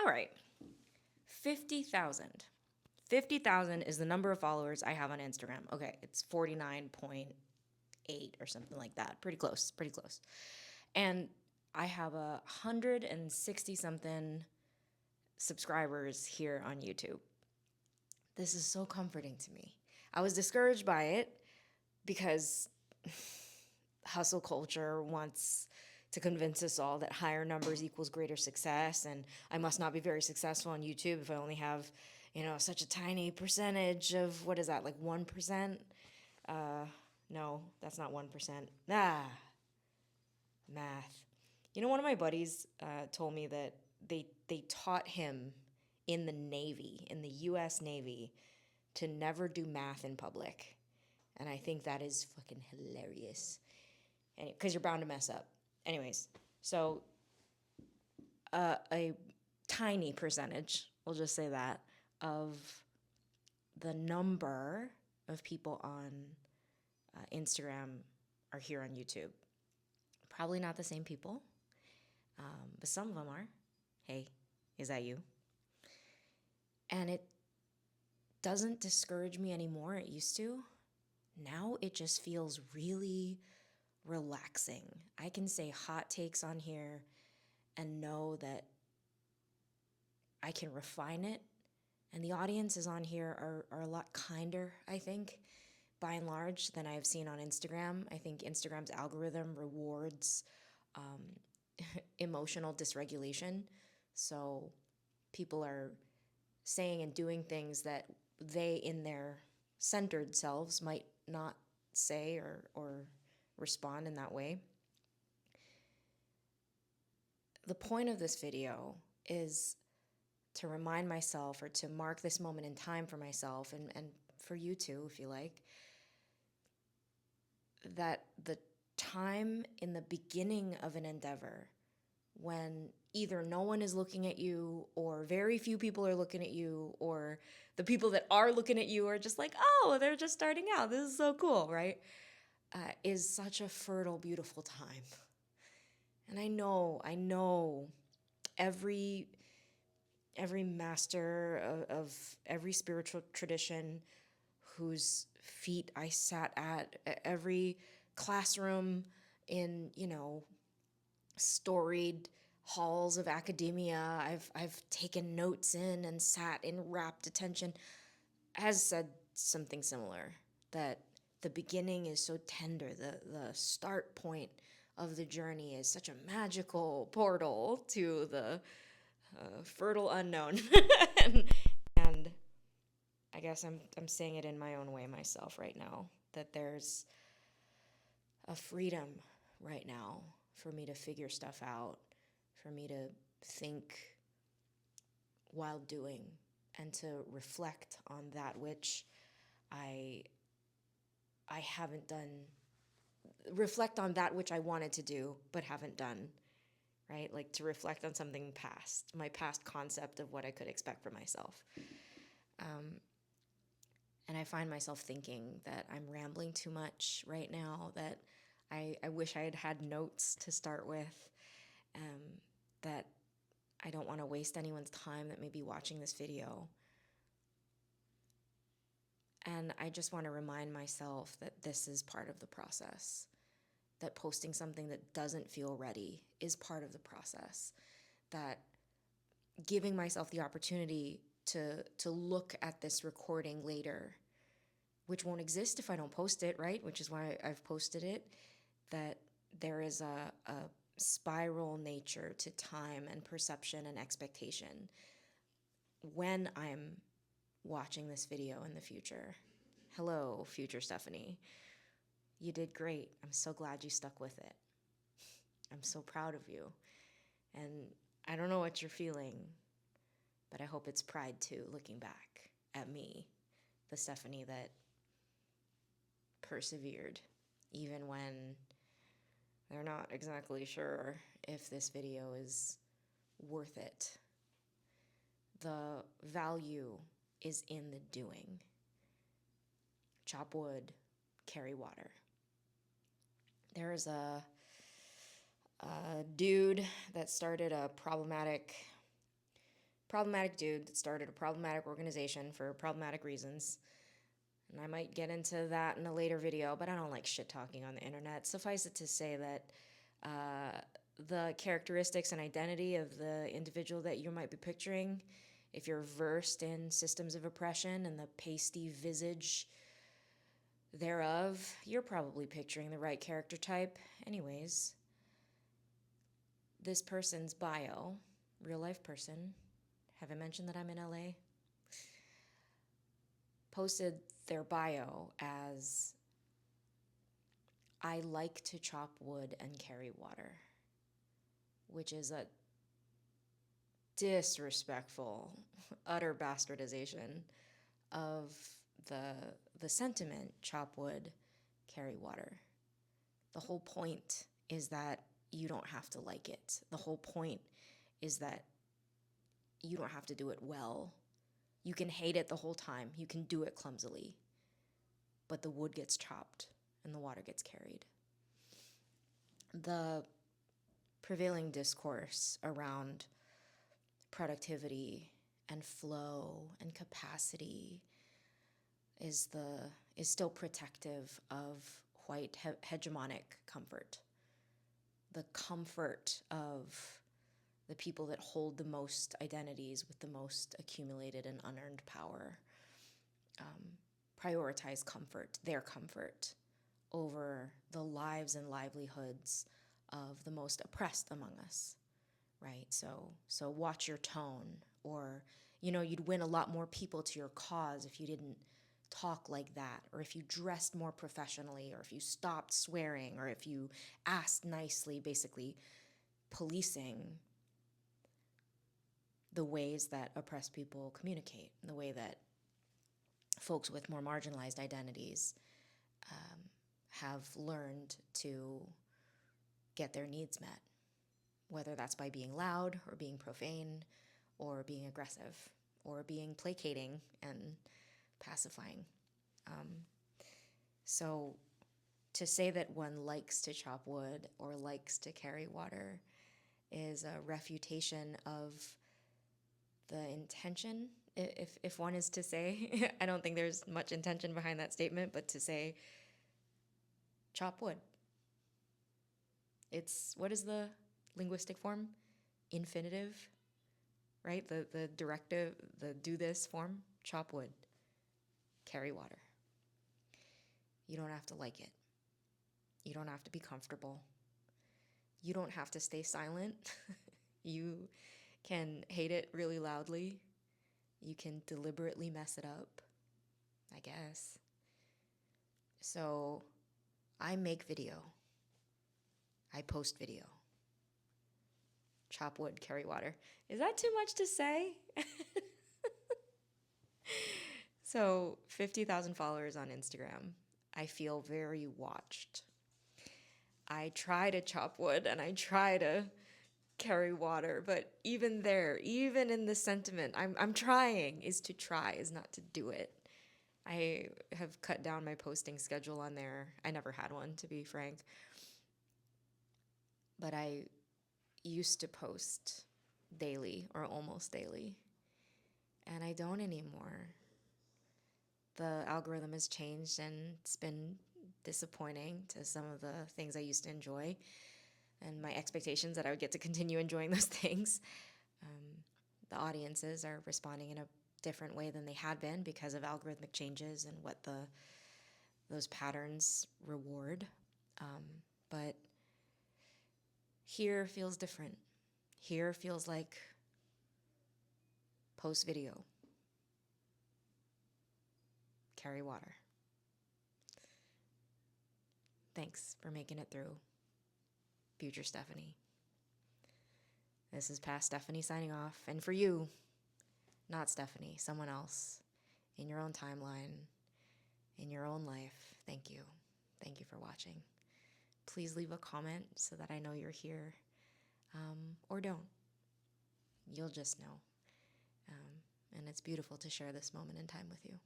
All right. 50,000. 50,000 is the number of followers I have on Instagram. Okay, it's 49.8 or something like that. Pretty close, pretty close. And I have 160 something subscribers here on YouTube. This is so comforting to me. I was discouraged by it because hustle culture wants to convince us all that higher numbers equals greater success, and I must not be very successful on YouTube if I only have, such a tiny percentage of, what is that, like 1%? No, that's not 1%. Math. One of my buddies told me that they taught him in the Navy, in the U.S. Navy, to never do math in public. And I think that is fucking hilarious. Because you're bound to mess up. Anyways, so a tiny percentage, we'll just say that, of the number of people on Instagram are here on YouTube. Probably not the same people, but some of them are. Hey, is that you? And it doesn't discourage me anymore. It used to. Now it just feels really relaxing. I can say hot takes on here and know that I can refine it. And the audiences on here are a lot kinder, I think, by and large, than I've seen on Instagram. I think Instagram's algorithm rewards emotional dysregulation. So people are saying and doing things that they, in their centered selves, might not say or respond in that way. The point of this video is to remind myself, or to mark this moment in time for myself, and for you too, if you like, that the time in the beginning of an endeavor, when either no one is looking at you, or very few people are looking at you, or the people that are looking at you are just like, oh, they're just starting out, this is so cool, right? Is such a fertile, beautiful time. And I know every master of every spiritual tradition whose feet I sat at, every classroom in, storied halls of academia I've taken notes in and sat in rapt attention, has said something similar, that the beginning is so tender, the start point of the journey is such a magical portal to the fertile unknown. and I guess I'm saying it in my own way myself right now, that there's a freedom right now for me to figure stuff out, for me to think while doing, and to reflect on that which I haven't done, reflect on that which I wanted to do but haven't done, right? Like to reflect on something past, my past concept of what I could expect from myself. And I find myself thinking that I'm rambling too much right now, that I wish I had had notes to start with, that I don't want to waste anyone's time that may be watching this video. And I just want to remind myself that this is part of the process, that posting something that doesn't feel ready is part of the process, that giving myself the opportunity to look at this recording later, which won't exist if I don't post it, right? Which is why I've posted it, that there is a spiral nature to time and perception and expectation when I'm watching this video in the future. Hello, future Stephanie. You did great. I'm so glad you stuck with it. I'm so proud of you. And I don't know what you're feeling, but I hope it's pride too, looking back at me, the Stephanie that persevered, even when they're not exactly sure if this video is worth it. The value is in the doing. Chop wood, carry water. There is a dude that started a problematic problematic dude that started a problematic organization for problematic reasons. And I might get into that in a later video, but I don't like shit talking on the internet. Suffice it to say that the characteristics and identity of the individual that you might be picturing, if you're versed in systems of oppression and the pasty visage thereof, you're probably picturing the right character type. Anyways, this person's bio, real life person, have I mentioned that I'm in LA? Posted their bio as, I like to chop wood and carry water, which is a disrespectful, utter bastardization of the sentiment, chop wood, carry water. The whole point is that you don't have to like it. The whole point is that you don't have to do it well. You can hate it the whole time. You can do it clumsily. But the wood gets chopped and the water gets carried. The prevailing discourse around productivity and flow and capacity is still protective of white hegemonic comfort. The comfort of the people that hold the most identities with the most accumulated and unearned power prioritize comfort, their comfort, over the lives and livelihoods of the most oppressed among us, right? So watch your tone, or, you'd win a lot more people to your cause if you didn't talk like that, or if you dressed more professionally, or if you stopped swearing, or if you asked nicely, basically policing the ways that oppressed people communicate, the way that folks with more marginalized identities have learned to get their needs met, whether that's by being loud or being profane or being aggressive or being placating and pacifying. So to say that one likes to chop wood or likes to carry water is a refutation of the intention, if one is to say. I don't think there's much intention behind that statement, but to say chop wood. What is the linguistic form? Infinitive, right? The directive, the do this form, chop wood, carry water. You don't have to like it. You don't have to be comfortable. You don't have to stay silent. You can hate it really loudly. You can deliberately mess it up, I guess. So I make video. I post video. Chop wood, carry water. Is that too much to say? So 50,000 followers on Instagram. I feel very watched. I try to chop wood and I try to carry water, but even there, even in the sentiment, I'm trying, is to try, is not to do it. I have cut down my posting schedule on there. I never had one, to be frank. But I used to post daily or almost daily, and I don't anymore. The algorithm has changed and it's been disappointing to some of the things I used to enjoy and my expectations that I would get to continue enjoying those things. The audiences are responding in a different way than they had been because of algorithmic changes and what those patterns reward. But here feels different. Here feels like post video. Carry water. Thanks for making it through, future Stephanie. This is past Stephanie signing off. And for you, not Stephanie, someone else, in your own timeline, in your own life, thank you. Thank you for watching. Please leave a comment so that I know you're here, or don't. You'll just know. And it's beautiful to share this moment in time with you.